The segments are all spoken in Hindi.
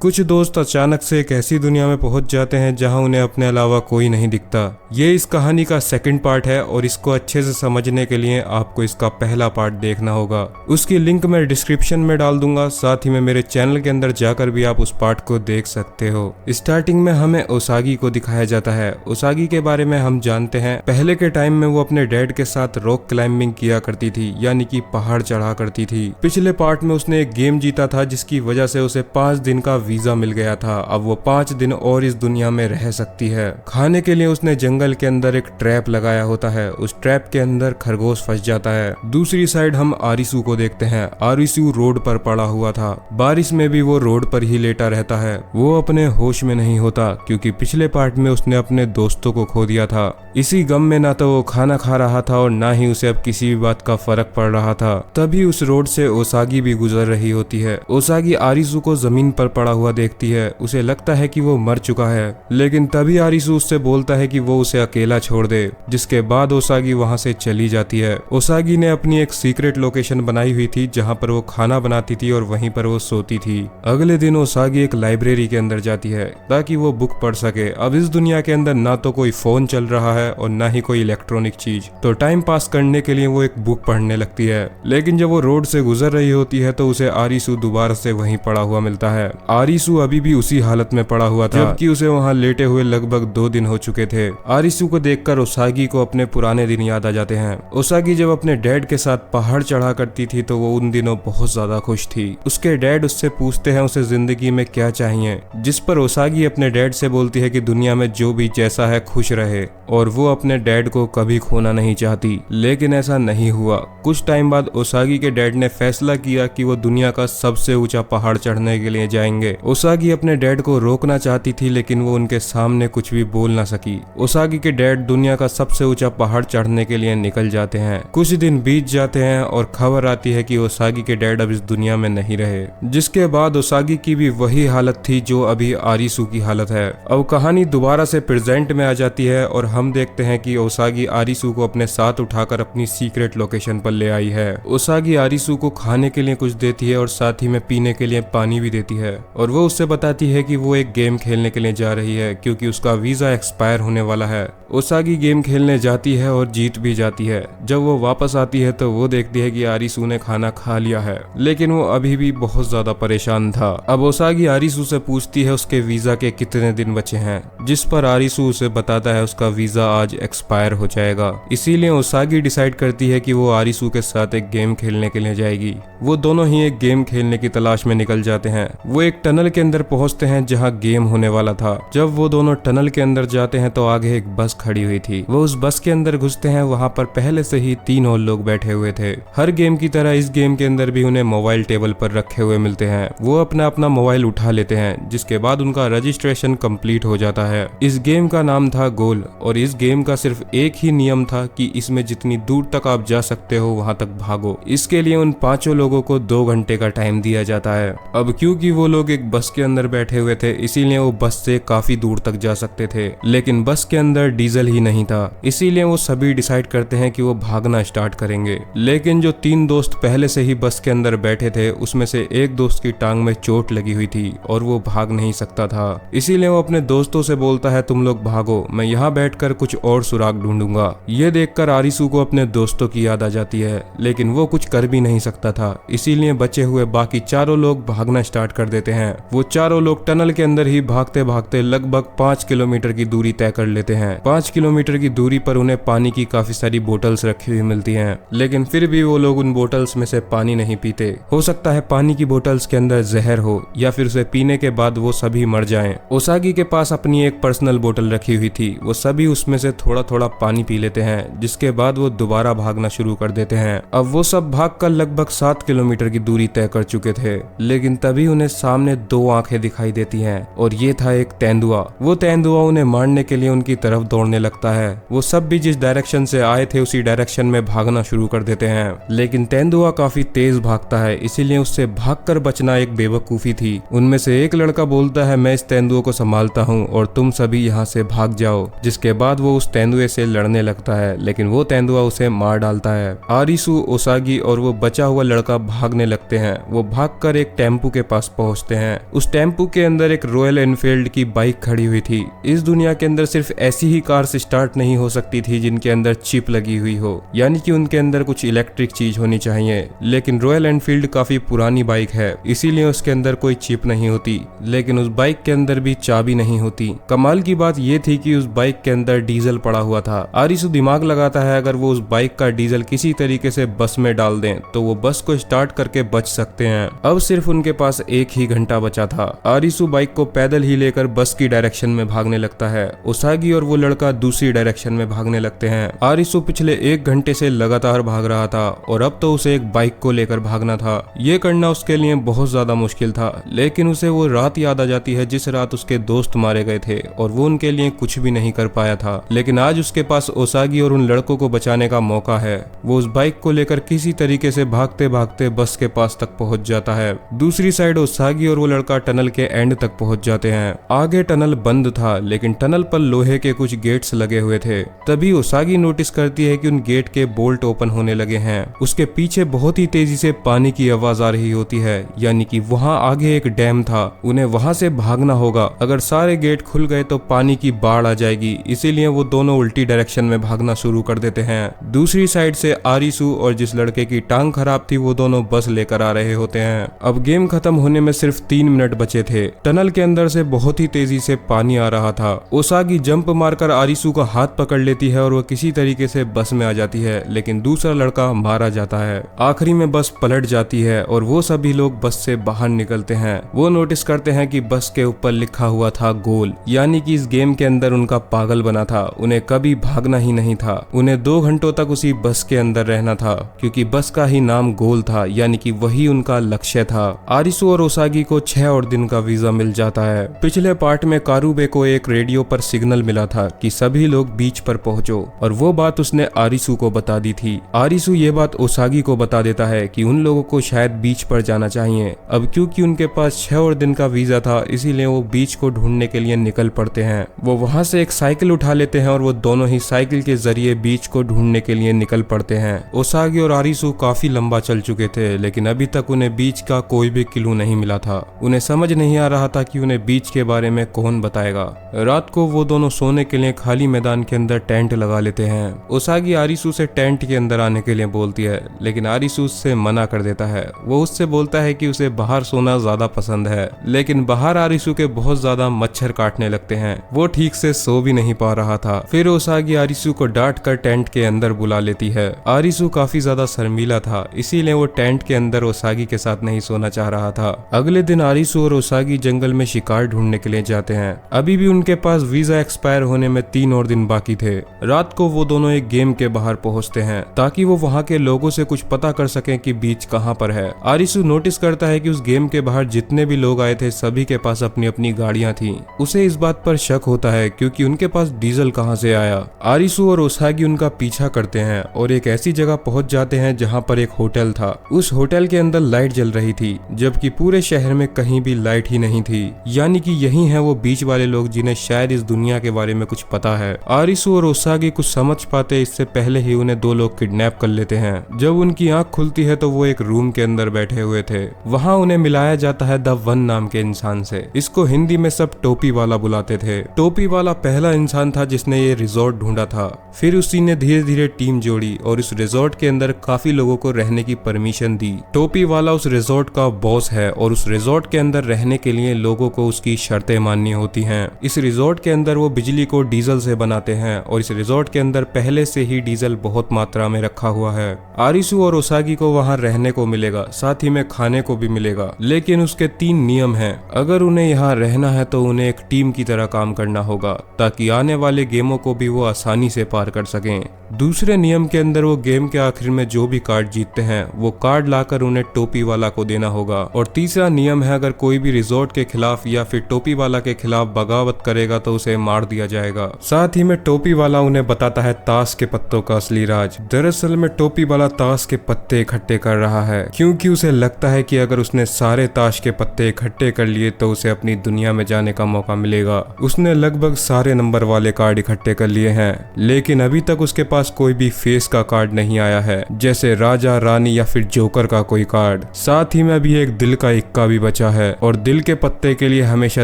कुछ दोस्त अचानक से एक ऐसी दुनिया में पहुंच जाते हैं जहां उन्हें अपने अलावा कोई नहीं दिखता। ये इस कहानी का सेकंड पार्ट है और इसको अच्छे से समझने के लिए आपको इसका पहला पार्ट देखना होगा। उसकी लिंक मैं डिस्क्रिप्शन में डाल दूंगा, साथ ही में मेरे चैनल के अंदर जाकर भी आप उस पार्ट को देख सकते हो। स्टार्टिंग में हमें ओसागी को दिखाया जाता है। ओसागी के बारे में हम जानते हैं पहले के टाइम में वो अपने डैड के साथ रॉक क्लाइंबिंग किया करती थी, यानी कि पहाड़ चढ़ा करती थी। पिछले पार्ट में उसने एक गेम जीता था जिसकी वजह से उसे 5 दिन का वीजा मिल गया था। अब वो 5 दिन और इस दुनिया में रह सकती है। खाने के लिए उसने जंगल के अंदर एक ट्रैप लगाया होता है। उस ट्रैप के अंदर खरगोश फंस जाता है। दूसरी साइड हम आरिसू को देखते हैं। आरिसू रोड पर पड़ा हुआ था। बारिश में भी वो रोड पर ही लेटा रहता है। वो अपने होश में नहीं होता क्योंकि पिछले पार्ट में उसने अपने दोस्तों को खो दिया था। इसी गम में ना तो वो खाना खा रहा था और ना ही उसे अब किसी भी बात का फर्क पड़ रहा था। तभी उस रोड से ओसागी भी गुजर रही होती है। ओसागी आरिसू को जमीन पर पड़ा हुआ देखती है। उसे लगता है कि वो मर चुका है, लेकिन तभी आरिसू उससे बोलता है कि वो उसे अकेला छोड़ दे, जिसके बाद ओसागी वहां से चली जाती है। ओसागी ने अपनी एक सीक्रेट लोकेशन बनाई हुई थी जहां पर वो खाना बनाती थी और वहीं पर वो सोती थी। अगले दिन ओसागी एक लाइब्रेरी के अंदर जाती है ताकि वो बुक पढ़ सके। अब इस दुनिया के अंदर ना तो कोई फोन चल रहा है और ना ही कोई इलेक्ट्रॉनिक चीज, तो टाइम पास करने के लिए वो एक बुक पढ़ने लगती है। लेकिन जब वो रोड से गुजर रही होती है तो उसे आरिसू दोबारा से वहीं पड़ा हुआ मिलता है। आरिसू अभी भी उसी हालत में पड़ा हुआ था जबकि उसे वहां लेटे हुए लगभग 2 दिन हो चुके थे। आरिसू को देखकर ओसागी को अपने पुराने दिन याद आ जाते हैं। ओसागी जब अपने डैड के साथ पहाड़ चढ़ा करती थी तो वो उन दिनों बहुत ज्यादा खुश थी। उसके डैड उससे पूछते हैं उसे जिंदगी में क्या चाहिए, जिस पर ओसागी अपने डैड से बोलती है कि दुनिया में जो भी जैसा है खुश रहे और वो अपने डैड को कभी खोना नहीं चाहती। लेकिन ऐसा नहीं हुआ। कुछ टाइम बाद ओसागी के डैड ने फैसला किया कि वो दुनिया का सबसे ऊंचा पहाड़ चढ़ने के लिए जाएंगे। ओसागी अपने डैड को रोकना चाहती थी लेकिन वो उनके सामने कुछ भी बोल ना सकी। ओसागी के डैड दुनिया का सबसे ऊंचा पहाड़ चढ़ने के लिए निकल जाते हैं। कुछ दिन बीत जाते हैं और खबर आती है कि ओसागी के डैड अब इस दुनिया में नहीं रहे, जिसके बाद ओसागी की भी वही हालत थी जो अभी आरिसू की हालत है। अब कहानी दोबारा से प्रेजेंट में आ जाती है और हम देखते हैं कि ओसागी आरिसू को अपने साथ उठाकर अपनी सीक्रेट लोकेशन पर ले आई है। ओसागी आरिसू को खाने के लिए कुछ देती है और साथ ही में पीने के लिए पानी भी देती है और वो उससे बताती है कि वो एक गेम खेलने के लिए जा रही है क्योंकि उसका वीजा एक्सपायर होने वाला है। ओसागी गेम खेलने जाती है और जीत भी जाती है। जब वो वापस आती है तो वो देखती है कि आरिसू ने खाना खा लिया है, लेकिन वो अभी भी बहुत ज्यादा परेशान था। अब ओसागी आरिसू से पूछती है उसके वीजा के कितने दिन बचे हैं, जिस पर आरिसू उसे बताता है उसका वीजा आज एक्सपायर हो जाएगा। इसीलिए ओसागी डिसाइड करती है कि वो आरिसू के साथ एक गेम खेलने के लिए जाएगी। वो दोनों ही एक गेम खेलने की तलाश में निकल जाते हैं। वो एक टनल के अंदर पहुंचते हैं जहां गेम होने वाला था। जब वो दोनों टनल के अंदर जाते हैं तो आगे एक बस खड़ी हुई थी। वो उस बस के अंदर घुसते हैं। वहां पर पहले से ही 3 और लोग बैठे हुए थे। हर गेम की तरह इस गेम के अंदर भी उन्हें मोबाइल टेबल पर रखे हुए मिलते हैं। वो अपना अपना मोबाइल उठा लेते हैं, जिसके बाद उनका रजिस्ट्रेशन कंप्लीट हो जाता है। इस गेम का नाम था गोल और इस गेम का सिर्फ एक ही नियम था कि इसमें जितनी दूर तक आप जा सकते हो वहां तक भागो। इसके लिए उन 5 लोगों को 2 घंटे का टाइम दिया जाता है। अब क्योंकि वो लोग एक बस के अंदर बैठे हुए थे इसीलिए वो बस से काफी दूर तक जा सकते थे, लेकिन बस के अंदर डीजल ही नहीं था। इसीलिए वो सभी डिसाइड करते हैं कि वो भागना स्टार्ट करेंगे। लेकिन जो 3 दोस्त पहले से ही बस के अंदर बैठे थे उसमें से एक दोस्त की टांग में चोट लगी हुई थी और वो भाग नहीं सकता था। इसीलिए वो अपने दोस्तों से बोलता है तुम लोग भागो, मैं यहाँ बैठकर कुछ और सुराग ढूंढूंगा। ये देखकर आरिसू को अपने दोस्तों की याद आ जाती है, लेकिन वो कुछ कर भी नहीं सकता था। इसीलिए बचे हुए बाकी 4 लोग भागना स्टार्ट कर देते हैं। वो 4 लोग टनल के अंदर ही भागते भागते लगभग 5 किलोमीटर की दूरी तय कर लेते हैं। 5 किलोमीटर की दूरी पर उन्हें पानी की काफी सारी बोतल्स रखी हुई मिलती हैं, लेकिन फिर भी वो लोग उन बोतल्स में से पानी नहीं पीते। हो सकता है पानी की बोतल्स के अंदर जहर हो या फिर उसे पीने के बाद वो सभी मर जाएं। ओसागी के पास अपनी एक पर्सनल बोतल रखी हुई थी। वो सभी उसमें से थोड़ा थोड़ा पानी पी लेते हैं, जिसके बाद वो दोबारा भागना शुरू कर देते हैं। अब वो सब भागकर लगभग 7 किलोमीटर की दूरी तय कर चुके थे, लेकिन तभी उन्हें सामने 2 आंखें दिखाई देती हैं और ये था एक तेंदुआ। वो तेंदुआ उन्हें मारने के लिए उनकी तरफ दौड़ने लगता है। वो सब भी जिस डायरेक्शन से आए थे उसी डायरेक्शन में भागना शुरू कर देते हैं, लेकिन तेंदुआ काफी तेज भागता है, इसीलिए उससे भागकर बचना एक बेवकूफी थी। उनमें से एक लड़का बोलता है मैं इस तेंदुए को संभालता हूँ और तुम सभी यहाँ से भाग जाओ, जिसके बाद वो उस तेंदुए से लड़ने लगता है, लेकिन वो तेंदुआ उसे मार डालता है। आरिसू, ओसागी और वो बचा हुआ लड़का भागने लगते हैं। वो भागकर एक टेम्पू के पास पहुंचते हैं। उस टेम्पो के अंदर एक रॉयल एनफील्ड की बाइक खड़ी हुई थी। इस दुनिया के अंदर सिर्फ ऐसी ही कार स्टार्ट नहीं हो सकती थी जिनके अंदर चिप लगी हुई हो, यानी कि उनके अंदर कुछ इलेक्ट्रिक चीज होनी चाहिए। लेकिन रॉयल एनफील्ड काफी पुरानी बाइक है, इसीलिए उसके अंदर कोई चिप नहीं होती। लेकिन उस बाइक के अंदर भी चाबी नहीं होती। कमाल की बात यह थी कि उस बाइक के अंदर डीजल पड़ा हुआ था। आरिसु दिमाग लगाता है अगर वो उस बाइक का डीजल किसी तरीके से बस में डाल दें तो वो बस को स्टार्ट करके बच सकते हैं। अब सिर्फ उनके पास 1 ही घंटा बचा था। आरिसु बाइक को पैदल ही लेकर बस की डायरेक्शन में भागने लगता है। ओसागी और वो लड़का दूसरी डायरेक्शन में भागने लगते हैं। आरिसु पिछले 1 घंटे से लगातार भाग रहा था और अब तो उसे एक बाइक को लेकर भागना था। ये करना उसके लिए बहुत ज्यादा मुश्किल था, लेकिन उसे वो रात याद आ जाती है जिस रात उसके दोस्त मारे गए थे और वो उनके लिए कुछ भी नहीं कर पाया था। लेकिन आज उसके पास ओसागी और उन लड़कों को बचाने का मौका है। वो उस बाइक को लेकर किसी तरीके से भागते भागते बस के पास तक पहुंच जाता है। दूसरी साइड ओसागी और वो लड़का टनल के एंड तक पहुंच जाते हैं। आगे टनल बंद था, लेकिन टनल पर लोहे के कुछ गेट्स लगे हुए थे। तभी ओसागी नोटिस करती है कि उन गेट के बोल्ट ओपन होने लगे हैं। उसके पीछे बहुत ही तेजी से पानी की आवाज आ रही होती है, यानी कि वहाँ आगे एक डैम था। उन्हें वहाँ से भागना होगा। अगर सारे गेट खुल गए तो पानी की बाढ़ आ जाएगी, इसीलिए वो दोनों उल्टी डायरेक्शन में भागना शुरू कर देते हैं। दूसरी साइड से आरिसु और जिस लड़के की टांग खराब थी वो दोनों बस लेकर आ रहे होते हैं। अब गेम खत्म होने में सिर्फ 3 मिनट बचे थे। टनल के अंदर से बहुत ही तेजी से पानी आ रहा था। ओसागी जंप मारकर आरिसु का हाथ पकड़ लेती है और वो किसी तरीके से बस में आ जाती है, लेकिन दूसरा लड़का मारा जाता है। आखिरी में बस पलट जाती है और वो सभी लोग बस से बाहर निकलते हैं। वो नोटिस करते हैं कि बस के ऊपर लिखा हुआ था गोल, यानी कि इस गेम के अंदर उनका पागल बना था। उन्हें कभी भागना ही नहीं था। उन्हें 2 घंटों तक उसी बस के अंदर रहना था, क्योंकि बस का ही नाम गोल था, यानी कि वही उनका लक्ष्य था। आरिसु और ओसागी को 6 और दिन का वीजा मिल जाता है। पिछले पार्ट में कारुबे को एक रेडियो पर सिग्नल मिला था कि सभी लोग बीच पर पहुंचो, और वो बात उसने आरिसु को बता दी थी। आरिसु ये बात ओसागी को बता देता है कि उन लोगों को शायद बीच पर जाना चाहिए। अब क्योंकि उनके पास 6 और दिन का वीजा था, इसीलिए वो बीच को ढूंढने के लिए निकल पड़ते हैं। वो वहां से एक साइकिल उठा लेते हैं और वो दोनों ही साइकिल के जरिए बीच को ढूंढने के लिए निकल पड़ते हैं। ओसागी और आरिसु काफी लंबा चल चुके थे, लेकिन अभी तक उन्हें बीच का कोई भी क्लू नहीं मिला था। उन्हें समझ नहीं आ रहा था कि उन्हें बीच के बारे में कौन बताएगा। रात को वो दोनों सोने के लिए खाली मैदान के अंदर टेंट लगा लेते हैं। ओसागी आरिसु से टेंट के अंदर आने के लिए बोलती है, लेकिन आरिसु उससे मना कर देता है। वो उससे बोलता है कि उसे बाहर सोना ज्यादा पसंद है, लेकिन बाहर आरिसु के बहुत ज्यादा मच्छर काटने लगते हैं। वो ठीक से सो भी नहीं पा रहा था। फिर ओसागी आरिसु को डांट कर टेंट के अंदर बुला लेती है। आरिसु काफी ज्यादा शर्मीला था, इसीलिए वो टेंट के अंदर ओसागी के साथ नहीं सोना चाह रहा था। अगले दिन आरिसु और ओसागी जंगल में शिकार ढूंढने के लिए जाते हैं। अभी भी उनके पास वीजा एक्सपायर होने में 3 और दिन बाकी थे। रात को वो दोनों एक गेम के बाहर पहुंचते हैं ताकि वो वहां के लोगों से कुछ पता कर सकें कि बीच कहां पर है। आरिसु नोटिस करता है कि उस गेम के बाहर जितने भी लोग आए थे सभी के पास अपनी अपनी गाड़ियां थी। उसे इस बात पर शक होता है क्योंकि उनके पास डीजल कहां से आया। आरिसु और ओसागी उनका पीछा करते हैं और एक ऐसी जगह पहुंच जाते हैं जहां पर एक होटल था। उस होटल के अंदर लाइट जल रही थी, जबकि पूरे शहर में कहीं भी लाइट ही नहीं थी, यानी कि यही है वो बीच वाले लोग जिन्हें शायद इस दुनिया के बारे में कुछ पता है। आरिसु और ओसागी कुछ समझ पाते इससे पहले ही उन्हें 2 लोग किडनैप कर लेते हैं। जब उनकी आंख खुलती है तो वो एक रूम के अंदर बैठे हुए थे। वहाँ उन्हें मिलाया जाता है द वन नाम के इंसान से। इसको हिंदी में सब टोपी वाला बुलाते थे। टोपी वाला पहला इंसान था जिसने ये रिजॉर्ट ढूंढा था। फिर उसी ने धीरे धीरे टीम जोड़ी और इस रिजॉर्ट के अंदर काफी लोगों को रहने की परमिशन दी। टोपी वाला उस रिजॉर्ट का बॉस है और उस रिजॉर्ट के अंदर रहने के लिए लोगों को उसकी शर्तें माननी होती हैं। इस रिजॉर्ट के अंदर वो बिजली को डीजल से बनाते हैं और इस रिजॉर्ट के अंदर पहले से ही डीजल बहुत मात्रा में रखा हुआ है। आरिसु और ओसागी को वहाँ रहने को मिलेगा, साथ ही में खाने को भी मिलेगा, लेकिन उसके 3 नियम हैं। अगर उन्हें यहाँ रहना है तो उन्हें एक टीम की तरह काम करना होगा ताकि आने वाले गेमों को भी वो आसानी से पार कर सकें। दूसरे नियम के अंदर वो गेम के आखिर में जो भी कार्ड जीतते हैं वो कार्ड लाकर उन्हें टोपी वाला को देना होगा। और तीसरा नियम है अगर कोई भी रिजॉर्ट के खिलाफ या फिर टोपी वाला के खिलाफ बगावत करेगा तो उसे मार दिया जाएगा। साथ ही में टोपी वाला उन्हें बताता है ताश के पत्तों का असली राज। दरअसल में टोपी वाला ताश के पत्ते इकट्ठे कर रहा है क्योंकि उसे लगता है कि अगर उसने सारे ताश के पत्ते इकट्ठे कर लिए तो उसे अपनी दुनिया में जाने का मौका मिलेगा। उसने लगभग सारे नंबर वाले कार्ड इकट्ठे कर लिए हैं, लेकिन अभी तक उसके पास कोई भी फेस का कार्ड नहीं आया है, जैसे राजा, रानी या फिर जोकर का कोई कार्ड। साथ ही में अभी एक दिल का इक्का भी बचा हमेशा है और दिल के पत्ते के लिए हमेशा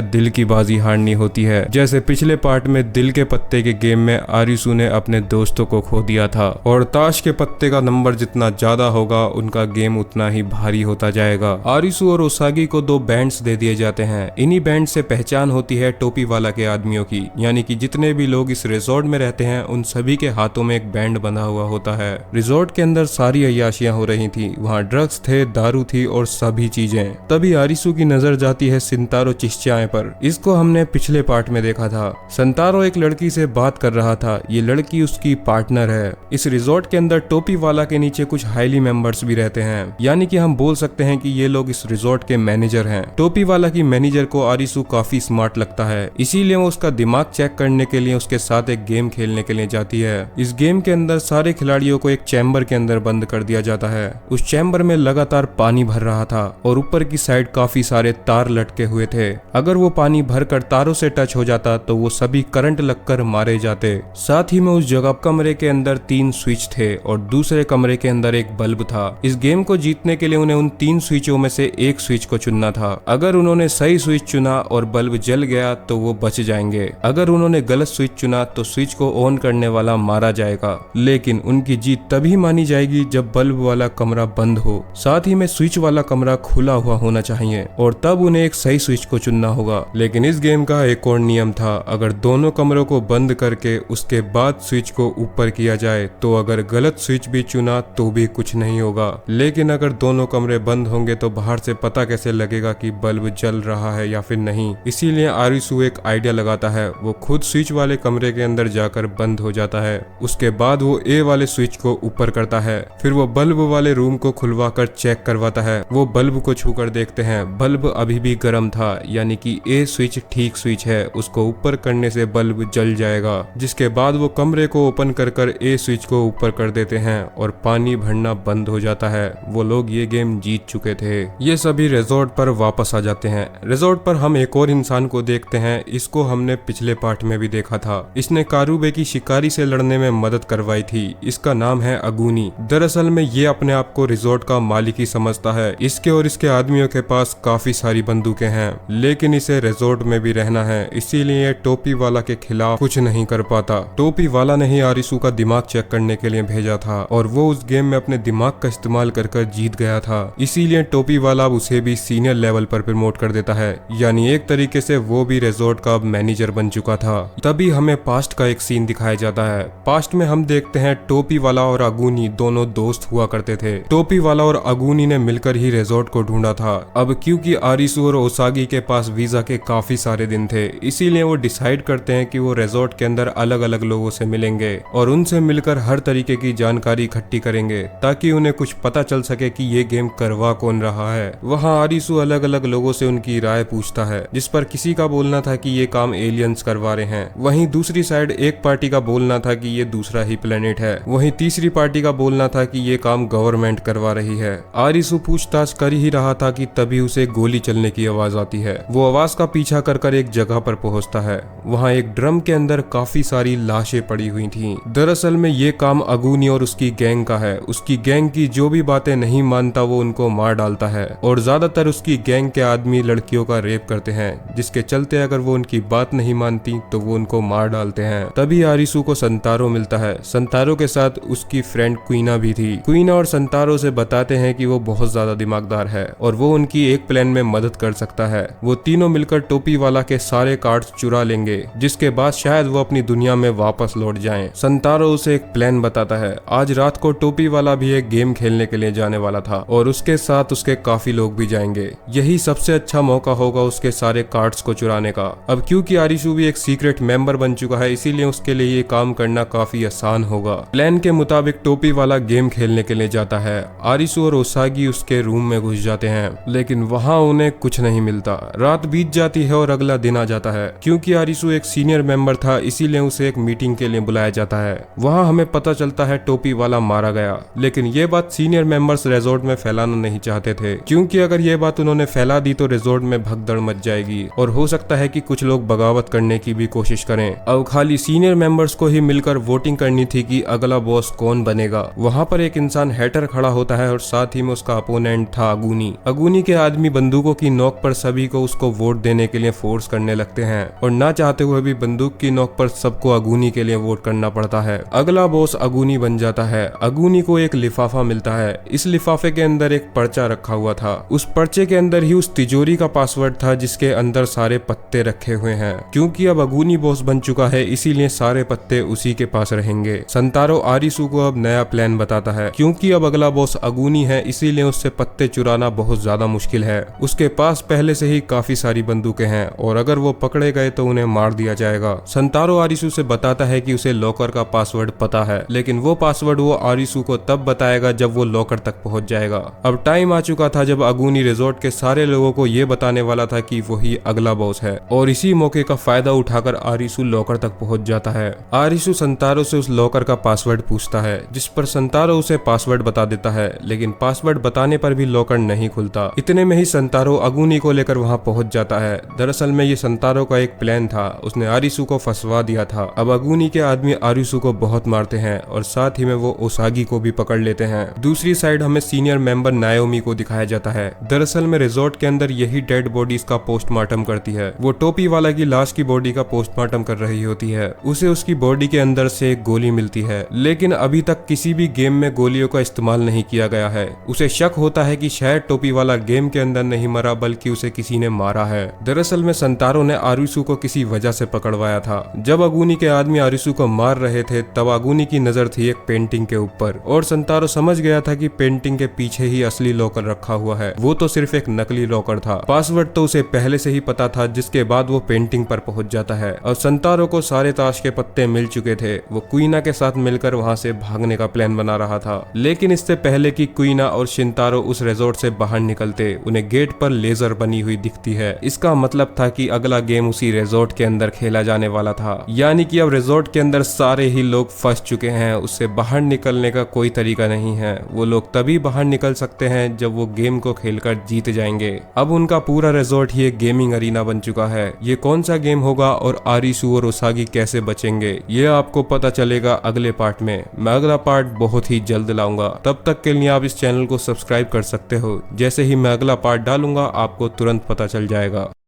दिल की बाजी हारनी होती है। जैसे पिछले पार्ट में दिल के पत्ते के गेम में आरिसू ने अपने दोस्तों को खो दिया था और ताश के पत्ते का नंबर जितना ज्यादा होगा उनका गेम उतना ही भारी होता जाएगा। आरिसू और ओसागी को 2 बैंड्स दे दिए जाते हैं। इन्हीं बैंड से पहचान होती है टोपी वाला के आदमियों की, यानी कि जितने भी लोग इस रिजॉर्ट में रहते हैं उन सभी के हाथों में एक बैंड बंधा हुआ होता है। रिजॉर्ट के अंदर सारी अय्याशियां हो रही थी, वहाँ ड्रग्स थे, दारू थी और सभी चीजें। तभी आरिसू की नजर जाती है सिंतारो चिश्चाए पर। इसको हमने पिछले पार्ट में देखा था। सिंतारो एक लड़की से बात कर रहा था, ये लड़की उसकी पार्टनर है। इस रिजॉर्ट के अंदर टोपी वाला के नीचे कुछ हाईली मेंबर्स भी रहते हैं, यानी कि हम बोल सकते हैं कि ये लोग इस रिजॉर्ट के मैनेजर हैं। टोपी वाला की मैनेजर को आरिसू काफी स्मार्ट लगता है, इसीलिए वो उसका दिमाग चेक करने के लिए उसके साथ एक गेम खेलने के लिए जाती है। इस गेम के अंदर सारे खिलाड़ियों को एक चैम्बर के अंदर बंद कर दिया जाता है। उस चैम्बर में लगातार पानी भर रहा था और ऊपर की साइड काफी सारे तार लटके हुए थे। अगर वो पानी भरकर तारों से टच हो जाता तो वो सभी करंट लगकर मारे जाते। साथ ही में उस जगह कमरे के अंदर 3 स्विच थे और दूसरे कमरे के अंदर एक बल्ब था। इस गेम को जीतने के लिए उन्हें उन 3 स्विचों में से एक स्विच को चुनना था। अगर उन्होंने सही स्विच चुना और बल्ब जल गया तो वो बच जाएंगे। अगर उन्होंने गलत स्विच चुना तो स्विच को ऑन करने वाला मारा जाएगा, लेकिन उनकी जीत तभी मानी जाएगी जब बल्ब वाला कमरा बंद हो। साथ ही में स्विच वाला कमरा खुला हुआ होना चाहिए और तब उन्हें एक सही स्विच को चुनना होगा। लेकिन इस गेम का एक और नियम था, अगर दोनों कमरों को बंद करके उसके बाद स्विच को ऊपर किया जाए तो अगर गलत स्विच भी चुना तो भी कुछ नहीं होगा। लेकिन अगर दोनों कमरे बंद होंगे तो बाहर से पता कैसे लगेगा कि बल्ब जल रहा है या फिर नहीं। इसीलिए आरिसू एक आइडिया लगाता है, वो खुद स्विच वाले कमरे के अंदर जाकर बंद हो जाता है। उसके बाद वो ए वाले स्विच को ऊपर करता है, फिर वो बल्ब वाले रूम को खुलवा कर चेक करवाता है। वो बल्ब को छूकर देखते हैं, बल्ब अभी भी गर्म था, यानी कि ए स्विच ठीक स्विच है, उसको ऊपर करने से बल्ब जल जाएगा। जिसके बाद वो कमरे को ओपन कर ए स्विच को ऊपर कर देते हैं और पानी भरना बंद हो जाता है। वो लोग ये गेम जीत चुके थे। ये सभी रिजॉर्ट पर वापस आ जाते हैं। रिजॉर्ट पर हम एक और इंसान को देखते हैं, इसको हमने पिछले पार्ट में भी देखा था। इसने कारुबे की शिकारी से लड़ने में मदद करवाई थी। इसका नाम है अगूनी। दरअसल में ये अपने आप को रिजॉर्ट का मालिक ही समझता है। इसके और इसके आदमियों के पास काफी सारी बंदूकें हैं, लेकिन इसे रिजॉर्ट में भी रहना है, इसीलिए टोपी वाला के खिलाफ कुछ नहीं कर पाता। टोपी वाला ने ही आरिसू का दिमाग चेक करने के लिए भेजा था और वो उस गेम में अपने दिमाग का इस्तेमाल कर जीत गया था। इसीलिए टोपी वाला अब उसे भी सीनियर लेवल पर प्रमोट कर देता है, यानी एक तरीके से वो भी रिजॉर्ट का मैनेजर बन चुका था। तभी हमें पास्ट का एक सीन दिखाया जाता है। पास्ट में हम देखते हैं टोपी वाला और अगूनी दोनों दोस्त हुआ करते थे। टोपी वाला और अगूनी ने मिलकर ही रिजॉर्ट को ढूंढा था। अब क्योंकि आरिसू और ओसागी के पास वीजा के काफी सारे दिन थे, इसीलिए वो डिसाइड करते हैं कि वो रिजॉर्ट के अंदर अलग अलग लोगों से मिलेंगे और उनसे मिलकर हर तरीके की जानकारी इकट्ठी करेंगे ताकि उन्हें कुछ पता चल सके कि ये गेम करवा कौन रहा है। वहाँ आरिसू अलग अलग लोगों से उनकी राय पूछता है, जिस पर किसी का बोलना था कि ये काम एलियंस करवा रहे हैं। वहीं दूसरी साइड एक पार्टी का बोलना था कि ये दूसरा ही प्लेनेट है। वहीं तीसरी पार्टी का बोलना था कि ये काम गवर्नमेंट करवा रही है। आरिसू पूछताछ कर ही रहा था कि तभी उसे गोली चलने की आवाज आती है। वो आवाज का पीछा कर एक जगह पर पहुंचता है। वहाँ एक ड्रम के अंदर काफी सारी लाशें पड़ी हुई थी। दरअसल में ये काम अगूनी और उसकी गैंग का है। उसकी गैंग की जो भी बातें नहीं मानता वो उनको मार डालता है और ज्यादातर उसकी गैंग के आदमी लड़कियों का रेप करते हैं, जिसके चलते अगर वो उनकी बात नहीं मानती तो वो उनको मार डालते हैं। तभी आरिसू को संतारो मिलता है। संतारो के साथ उसकी फ्रेंड क्वीना भी थी। क्वीना और संतारो से बताते हैं कि वो बहुत ज्यादा दिमागदार है और वो उनकी एक प्लान में मदद कर सकता है। वो तीनों मिलकर टोपी वाला के सारे कार्ड्स चुरा लेंगे, जिसके बाद शायद वो अपनी दुनिया में वापस लौट जाएं। संतारो उसे एक प्लान बताता है। आज रात को टोपी वाला भी एक गेम खेलने के लिए जाने वाला था और उसके साथ उसके काफी लोग भी जाएंगे। यही सबसे अच्छा मौका होगा उसके सारे कार्ड्स को चुराने का। अब क्योंकि आरिसू भी एक सीक्रेट मेंबर बन चुका है, इसीलिए उसके लिए ये काम करना काफी आसान होगा। प्लान के मुताबिक टोपी वाला गेम खेलने के लिए जाता है। आरिसू और ओसागी उसके रूम में घुस जाते हैं, लेकिन वहाँ उन्हें कुछ नहीं मिलता। रात बीत जाती है और अगला दिन आ जाता है। क्योंकि आरिसू एक सीनियर मेंबर था, इसीलिए उसे एक मीटिंग के लिए बुलाया जाता है। वहाँ हमें पता चलता है टोपी वाला मारा गया, लेकिन ये बात सीनियर मेंबर्स रिजॉर्ट में फैलाना नहीं चाहते थे, क्योंकि अगर ये बात उन्होंने फैला दी तो रिजॉर्ट में भगदड़ मच जाएगी और हो सकता है कि कुछ लोग बगावत करने की भी कोशिश करें। अब खाली सीनियर मेंबर्स को ही मिलकर वोटिंग करनी थी कि अगला बॉस कौन बनेगा। वहाँ पर एक इंसान हैटर खड़ा होता है और साथ ही में उसका अपोनेंट था अगूनी। अगूनी के आदमी बंदूकों की नोक पर सभी को उसको वोट देने के लिए फोर्स करने लगते हैं और ना चाहते हुए भी बंदूक की नोक पर सबको अगूनी के लिए वोट करना पड़ता है। अगला बॉस अगूनी बन जाता है। अगूनी को एक लिफाफा मिलता है। इस लिफाफे के अंदर एक पर्चा रखा हुआ था। उस पर्चे के अंदर ही उस तिजोरी का पासवर्ड था जिसके अंदर सारे पत्ते रखे हुए हैं। क्योंकि अब अगूनी बॉस बन चुका है इसीलिए सारे पत्ते उसी के पास रहेंगे। संतारो आरिसू को अब नया प्लान बताता है। क्योंकि अब अगला बॉस अगूनी है इसीलिए उससे पत्ते चुराना बहुत ज्यादा मुश्किल है। उसके पास पहले से ही काफी सारी बंदूकें हैं और अगर वो पकड़े गए तो उन्हें मार दिया जाएगा। संतारो आरिसू से बताता है कि उसे लॉकर का पासवर्ड पता है, लेकिन वो पासवर्ड वो आरिसू को तब बताएगा जब वो लॉकर तक पहुंच जाएगा। अब टाइम आ चुका था जब अगूनी रिजॉर्ट के सारे लोगों को ये बताने वाला था कि वही अगला बॉस है और इसी मौके का फायदा उठाकर आरिसू लॉकर तक पहुंच जाता है। आरिसू संतारो से उस लॉकर का पासवर्ड पूछता है जिस पर संतारो उसे पासवर्ड बता देता है, लेकिन पासवर्ड बताने पर भी लॉकर नहीं खुलता। इतने में ही संतारो अगूनी को लेकर वहां पहुंच जाता है। दरअसल में ये संतारो का एक प्लान था, उसने आरिसू को फंसवा दिया था। अब अगूनी के आदमी आरिसू को बहुत मारते हैं और साथ ही में वो ओसागी को भी पकड़ लेते हैं। दूसरी साइड हमें सीनियर मेंबर नायोमी को दिखाया जाता है। दरअसल में रिजॉर्ट के अंदर यही डेड बॉडीज का पोस्टमार्टम करती है। वो टोपी वाला की लाश की बॉडी का पोस्टमार्टम कर रही होती है। उसे उसकी बॉडी के अंदर से एक गोली मिलती है, लेकिन अभी तक किसी भी गेम में गोलियों का इस्तेमाल नहीं किया गया है। उसे शक होता है कि शायद टोपी वाला गेम के अंदर नहीं मरा बल्कि उसे किसी ने मारा है। दरअसल में संतारो ने आरिसू को किसी वजह से पकड़वाया था। जब अगूनी के आदमी आरिसू को मार रहे थे तब अगूनी की नजर थी एक पेंटिंग के ऊपर और संतारो समझ गया था कि पेंटिंग के पीछे ही असली लॉकर रखा हुआ है। वो तो सिर्फ एक नकली लॉकर था। पासवर्ड तो उसे पहले से ही पता था, जिसके बाद वो पेंटिंग पर पहुंच जाता है। और संतारो को सारे ताश के पत्ते मिल चुके थे। वो क्वीना के साथ मिलकर वहां से भागने का प्लान बना रहा था, लेकिन इससे पहले कि क्वीना और शिंतारो उस रिजॉर्ट से बाहर निकलते उन्हें गेट पर लेजर बनी हुई दिखती है। इसका मतलब था कि अगला गेम उसी रिजॉर्ट के अंदर खेला जाने वाला था, यानी कि अब रिजॉर्ट के अंदर सारे ही लोग फंस चुके हैं। उससे बाहर निकलने का कोई तरीका नहीं है। वो लोग तभी बाहर निकल सकते हैं जब वो गेम को खेलकर जीत जाएंगे। अब उनका पूरा रिजॉर्ट ही एक गेमिंग अरीना बन चुका है। ये कौन सा गेम होगा और आरिसू और ओसागी कैसे बचेंगे ये आपको पता चलेगा अगले पार्ट में। मैं अगला पार्ट बहुत ही जल्द लाऊंगा। तब तक के लिए आप इस चैनल को सब्सक्राइब कर सकते हो। जैसे ही मैं अगला पार्ट डालूंगा आपको तुरंत पता चल जाएगा।